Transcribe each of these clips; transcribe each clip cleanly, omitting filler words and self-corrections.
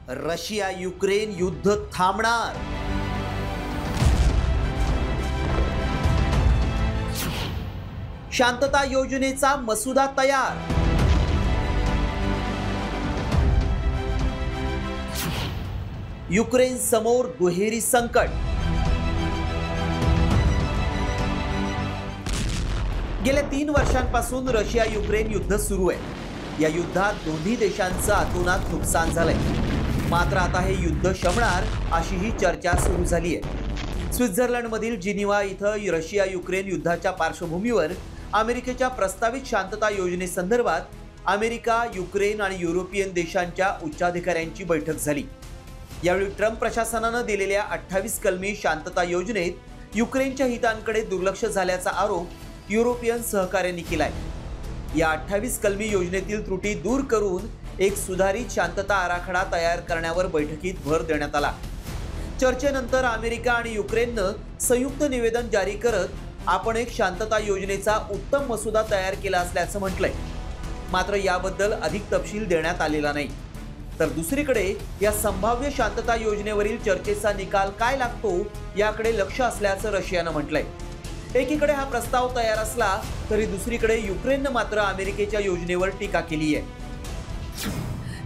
Russia Ukraine युद्ध थांबणार? शांतता योजनेचा मसुदा तयार. युक्रेन समोर दुहेरी संकट. गेल्या 3 वर्षांपासून रशिया युक्रेन युद्ध सुरू आहे. या युद्धात दोन्ही देशांचं अतोनात नुकसान झालंय. मात्र आता हे युद्ध शमणार अशी ही चर्चा सुरू झाली आहे. स्वित्झर्लंडमधील जिनिव्हा इथं रशिया युक्रेन युद्धाच्या पार्श्वभूमीवर अमेरिकेच्या प्रस्तावित शांतता योजनेसंदर्भात अमेरिका, युक्रेन आणि युरोपियन देशांच्या उच्चाधिकाऱ्यांची बैठक झाली. यावेळी ट्रम्प प्रशासनानं दिलेल्या 28 कलमी शांतता योजनेत युक्रेनच्या हितांकडे दुर्लक्ष झाल्याचा आरोप युरोपियन सहकाऱ्यांनी केलाय. या 28 कलमी योजनेतील त्रुटी दूर करून एक सुधारित शांतता आराखडा तयार करण्यावर बैठकीत भर देण्यात आला. चर्चेनंतर अमेरिका आणि युक्रेननं संयुक्त निवेदन जारी करत आपण एक शांतता योजनेचा उत्तम मसुदा तयार केला असल्याचं म्हटलंय. मात्र याबद्दल अधिक तपशील देण्यात आलेला नाही. तर दुसरीकडे या संभाव्य शांतता योजनेवरील चर्चेचा निकाल काय लागतो याकडे लक्ष असल्याचं रशियानं म्हटलंय. एकीकडे हा प्रस्ताव तयार असला तरी दुसरीकडे युक्रेननं मात्र अमेरिकेच्या योजनेवर टीका केली आहे.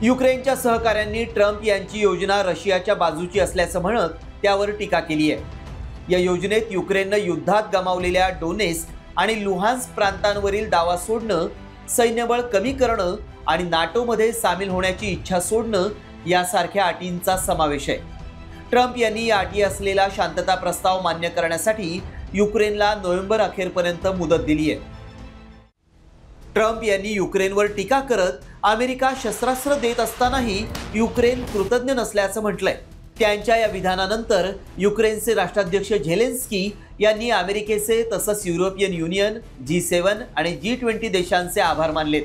युक्रेनच्या सहकाऱ्यांनी ट्रम्प यांची योजना रशियाच्या बाजूची असल्याचं म्हणत त्यावर टीका केली आहे. या योजनेत युक्रेननं युद्धात गमावलेल्या डोनेस्क आणि लुहान्स्क प्रांतांवरील दावा सोडणं, सैन्यबळ कमी करणं आणि नाटोमध्ये सामील होण्याची इच्छा सोडणं यासारख्या अटींचा समावेश आहे. ट्रम्प यांनी या अटी असलेला शांतता प्रस्ताव मान्य करण्यासाठी युक्रेनला नोव्हेंबर अखेरपर्यंत मुदत दिली आहे. ट्रम्प यांनी युक्रेनवर टीका करत अमेरिका शस्त्रास्त्र देत असतानाही युक्रेन कृतज्ञ नसल्याचं म्हटलंय. त्यांच्या या विधानानंतर युक्रेनचे राष्ट्राध्यक्ष झेलेन्स्की यांनी अमेरिकेचे तसंच युरोपियन युनियन, G7 आणि G20 देशांचे आभार मानलेत.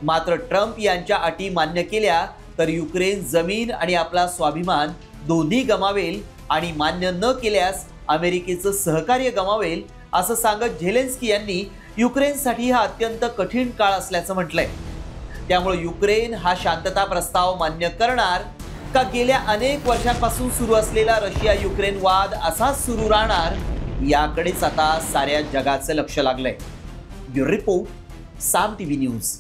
मात्र ट्रम्प यांच्या अटी मान्य केल्या तर युक्रेन जमीन आणि आपला स्वाभिमान दोन्ही गमावेल आणि मान्य न केल्यास अमेरिकेचं सहकार्य गमावेल असं सांगत झेलेन्स्की यांनी युक्रेनसाठी हा अत्यंत कठीण काळ असल्याचं म्हटलंय. त्यामुळे युक्रेन हा शांतता प्रस्ताव मान्य करणार का गेल्या अनेक वर्षांपासून सुरू असलेला रशिया युक्रेन वाद असाच सुरू राहणार याकडेच आता साऱ्या जगाचं लक्ष लागलंय. ब्युरो रिपोर्ट, साम TV न्यूज.